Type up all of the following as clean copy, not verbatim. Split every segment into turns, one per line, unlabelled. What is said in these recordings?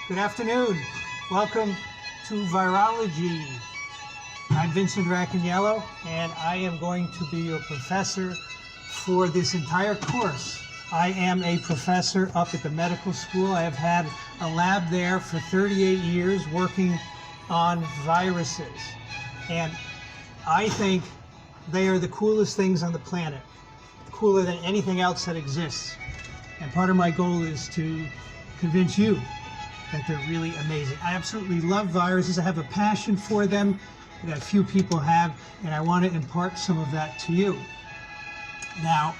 Good afternoon. Welcome to Virology. I'm Vincent Racaniello, and I am going to be your professor for this entire course. I am a professor up at the medical school. I have had a lab there for 38 years working on viruses. And I think they are the coolest things on the planet, cooler than anything else that exists. And part of my goal is to convince you that they're really amazing. I absolutely love viruses. I have a passion for them that few people have, and I want to impart some of that to you. Now,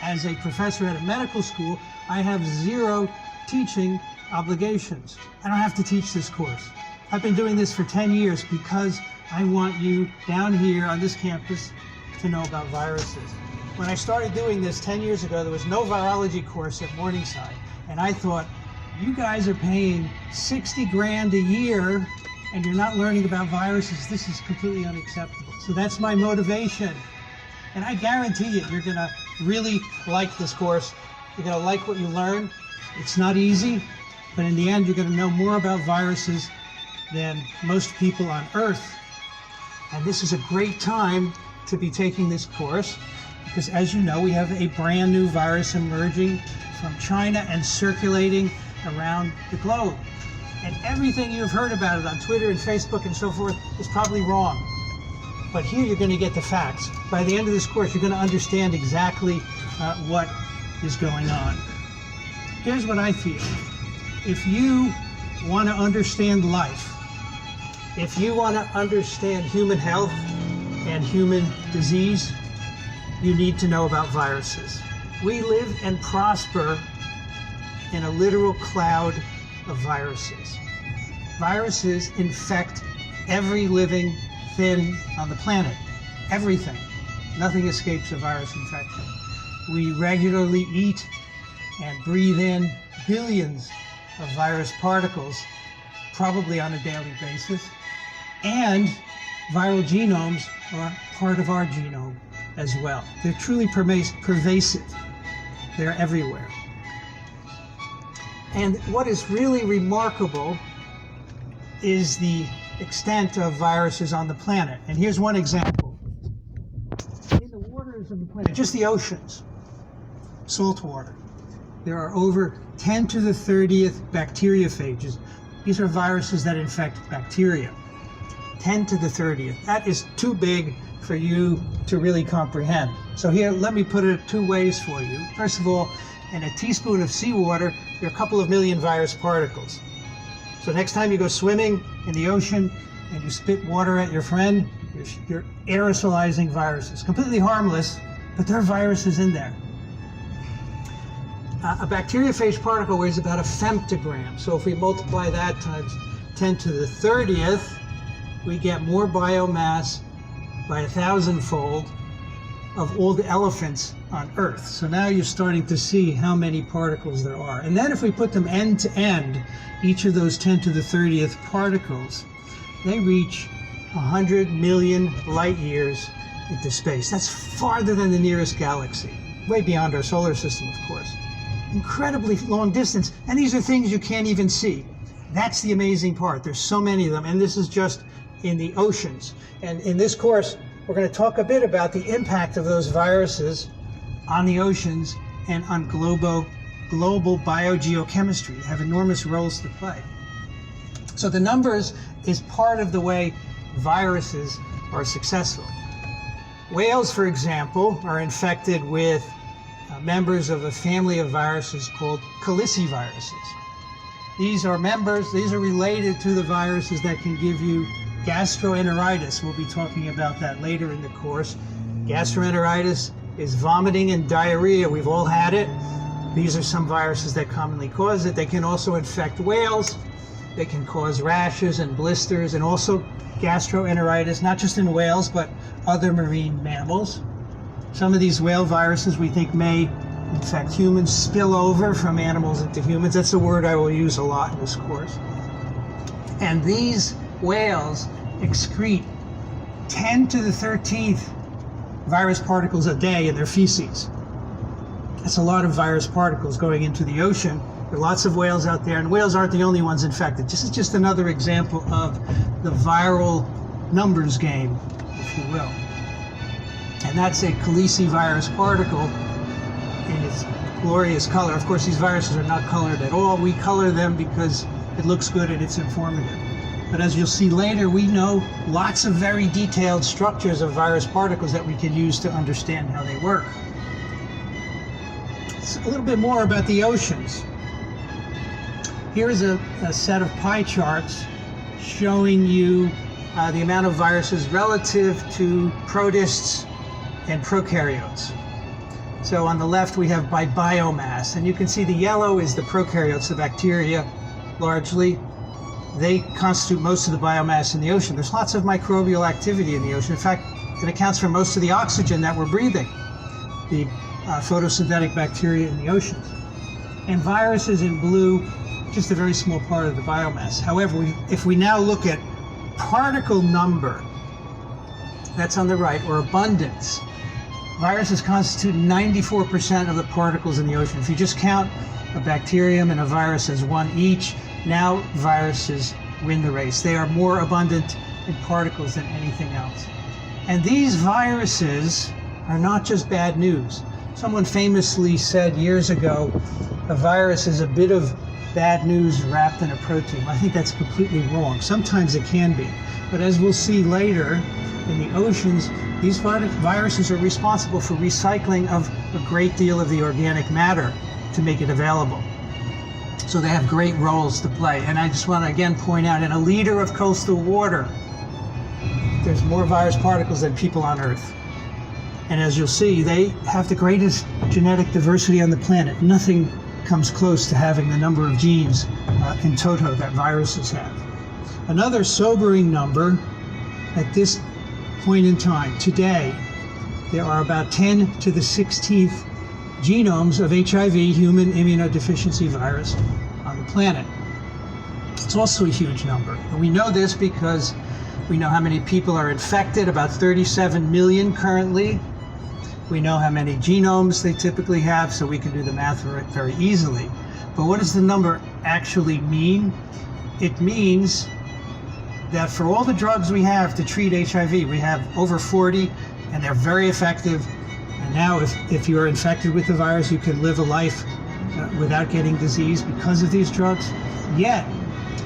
as a professor at a medical school, I have zero teaching obligations. I don't have to teach this course. I've been doing this for 10 years because I want you down here on this campus to know about viruses. When I started doing this 10 years ago, there was no virology course at Morningside, and I thought, you guys are paying 60 grand a year and you're not learning about viruses. This is completely unacceptable. So that's my motivation. And I guarantee you're gonna really like this course. You're gonna like what you learn. It's not easy, but in the end, you're gonna know more about viruses than most people on Earth. And this is a great time to be taking this course because, as you know, we have a brand new virus emerging from China and circulating around the globe. And everything you've heard about it on Twitter and Facebook and so forth is probably wrong. But here you're going to get the facts. By the end of this course, you're going to understand exactly what is going on. Here's what I feel. If you want to understand life, if you want to understand human health and human disease, you need to know about viruses. We live and prosper in a literal cloud of viruses. Viruses infect every living thing on the planet. Everything. Nothing escapes a virus infection. We regularly eat and breathe in billions of virus particles, probably on a daily basis. And viral genomes are part of our genome as well. They're truly pervasive. They're everywhere. And what is really remarkable is the extent of viruses on the planet. And here's one example. In the waters of the planet, just the oceans, salt water, there are over 10 to the 30th bacteriophages. These are viruses that infect bacteria. 10 to the 30th. That is too big for you to really comprehend. So here, let me put it two ways for you. First of all, in a teaspoon of seawater, there are a couple of million virus particles. So next time you go swimming in the ocean and you spit water at your friend, you're aerosolizing viruses. Completely harmless, but there are viruses in there. A bacteriophage particle weighs about a femtogram. So if we multiply that times 10 to the 30th, we get more biomass by 1,000-fold of all the elephants on Earth. So now you're starting to see how many particles there are. And then if we put them end to end, each of those 10 to the 30th particles, they reach 100 million light years into space. That's farther than the nearest galaxy, way beyond our solar system, of course. Incredibly long distance, and these are things you can't even see. That's the amazing part. There's so many of them, and this is just in the oceans. And in this course, we're going to talk a bit about the impact of those viruses on the oceans and on global biogeochemistry. They have enormous roles to play. So the numbers is part of the way viruses are successful. Whales, for example, are infected with members of a family of viruses called caliciviruses. These are related to the viruses that can give you gastroenteritis. We'll be talking about that later in the course. Gastroenteritis is vomiting and diarrhea. We've all had it. These are some viruses that commonly cause it. They can also infect whales. They can cause rashes and blisters, and also gastroenteritis, not just in whales, but other marine mammals. Some of these whale viruses we think may infect humans, spill over from animals into humans. That's a word I will use a lot in this course. And these whales excrete 10 to the 13th virus particles a day in their feces. That's a lot of virus particles going into the ocean, There are lots of whales out there, and whales aren't the only ones infected. This is just another example of the viral numbers game, if you will. And that's a calicivirus particle in its glorious color. Of course, these viruses are not colored at all. We color them because it looks good and it's informative. But as you'll see later, we know lots of very detailed structures of virus particles that we can use to understand how they work. A little bit more about the oceans. Here's a set of pie charts showing you the amount of viruses relative to protists and prokaryotes. So on the left we have by biomass, and you can see the yellow is the prokaryotes, the bacteria largely. They constitute most of the biomass in the ocean. There's lots of microbial activity in the ocean. In fact, it accounts for most of the oxygen that we're breathing. The photosynthetic bacteria in the oceans. And viruses in blue, just a very small part of the biomass. However, if we now look at particle number, that's on the right, or abundance, viruses constitute 94% of the particles in the ocean. If you just count a bacterium and a virus as one each, now viruses win the race. They are more abundant in particles than anything else. And these viruses are not just bad news. Someone famously said years ago, a virus is a bit of bad news wrapped in a protein. I think that's completely wrong. Sometimes it can be. But as we'll see later, in the oceans, these viruses are responsible for recycling of a great deal of the organic matter to make it available. So they have great roles to play. And I just want to again point out, in a liter of coastal water, there's more virus particles than people on Earth. And as you'll see, they have the greatest genetic diversity on the planet. Nothing comes close to having the number of genes in toto that viruses have. Another sobering number at this point in time, today, there are about 10 to the 16th genomes of HIV, human immunodeficiency virus, on the planet. It's also a huge number. And we know this because we know how many people are infected, about 37 million currently. We know how many genomes they typically have, so we can do the math very easily. But what does the number actually mean? It means that for all the drugs we have to treat HIV, we have over 40, and they're very effective. And now if you're infected with the virus, you can live a life without getting disease because of these drugs. Yet,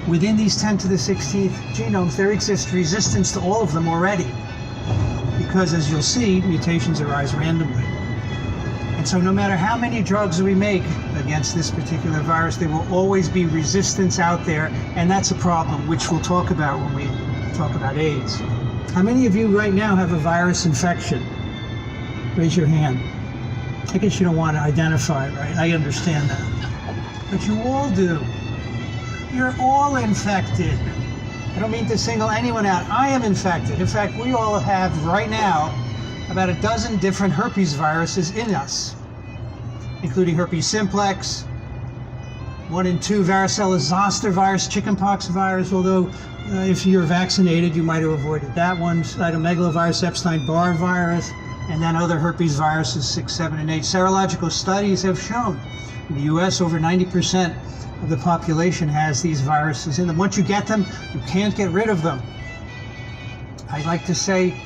within these 10 to the 16th genomes, there exists resistance to all of them already. Because as you'll see, mutations arise randomly. And so no matter how many drugs we make against this particular virus, there will always be resistance out there, and that's a problem, which we'll talk about when we talk about AIDS. How many of you right now have a virus infection? Raise your hand. I guess you don't want to identify, right? I understand that. But you all do. You're all infected. I don't mean to single anyone out. I am infected. In fact, we all have right now about a dozen different herpes viruses in us, including herpes simplex, 1 and 2 varicella zoster virus, chickenpox virus, although if you're vaccinated, you might have avoided that one, cytomegalovirus, Epstein-Barr virus, and then other herpes viruses 6, 7, and 8. Serological studies have shown in the US over 90% of the population has these viruses in them. Once you get them, you can't get rid of them. I like to say,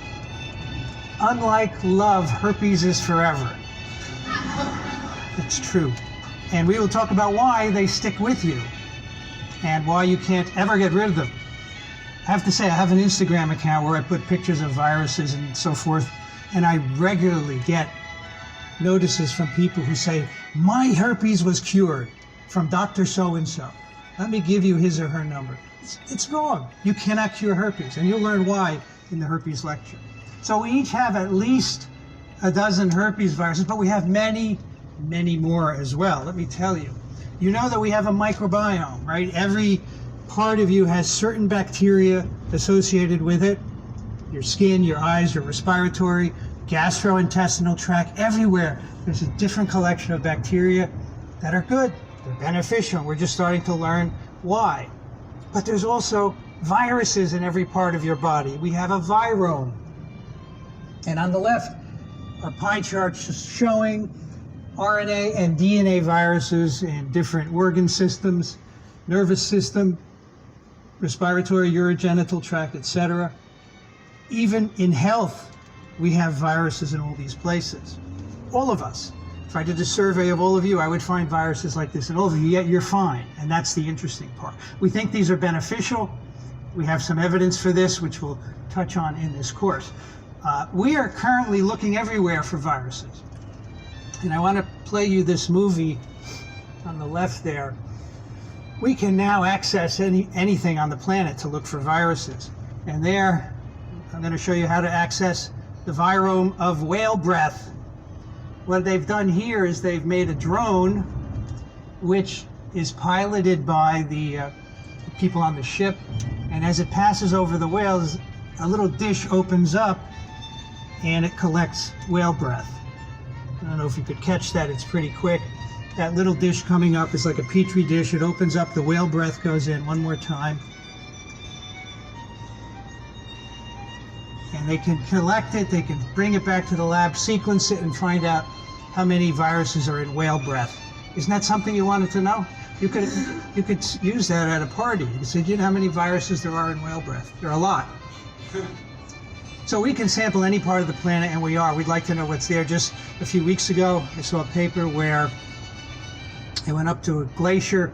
unlike love, herpes is forever. It's true. And we will talk about why they stick with you and why you can't ever get rid of them. I have to say, I have an Instagram account where I put pictures of viruses and so forth, and I regularly get notices from people who say, my herpes was cured from Dr. So-and-so. Let me give you his or her number. It's wrong. You cannot cure herpes, and you'll learn why in the herpes lecture. So we each have at least a dozen herpes viruses, but we have many, many more as well. Let me tell you. You know that we have a microbiome, right? Every part of you has certain bacteria associated with it. Your skin, your eyes, your respiratory, gastrointestinal tract, everywhere. There's a different collection of bacteria that are good. They're beneficial. We're just starting to learn why. But there's also viruses in every part of your body. We have a virome. And on the left are pie charts showing RNA and DNA viruses in different organ systems, nervous system, respiratory, urogenital tract, etc. Even in health, we have viruses in all these places. All of us. If I did a survey of all of you, I would find viruses like this in all of you, yet you're fine. And that's the interesting part. We think these are beneficial. We have some evidence for this, which we'll touch on in this course. We are currently looking everywhere for viruses. And I want to play you this movie on the left there. We can now access anything on the planet to look for viruses. And there, I'm going to show you how to access the virome of whale breath. What they've done here is they've made a drone which is piloted by the people on the ship. And as it passes over the whales, a little dish opens up and it collects whale breath. I don't know if you could catch that, it's pretty quick. That little dish coming up is like a petri dish. It opens up, the whale breath goes in one more time. And they can collect it, they can bring it back to the lab, sequence it, and find out how many viruses are in whale breath. Isn't that something you wanted to know? You could use that at a party. You said, you know how many viruses there are in whale breath? There are a lot. So we can sample any part of the planet, and we are. We'd like to know what's there. Just a few weeks ago, I saw a paper where they went up to a glacier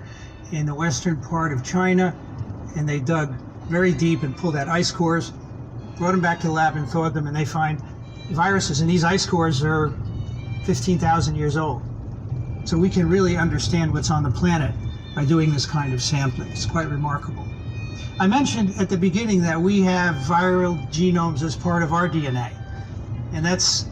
in the western part of China, and they dug very deep and pulled out ice cores, brought them back to the lab and thawed them, and they find viruses. And these ice cores are 15,000 years old. So we can really understand what's on the planet by doing this kind of sampling. It's quite remarkable. I mentioned at the beginning that we have viral genomes as part of our DNA, and that's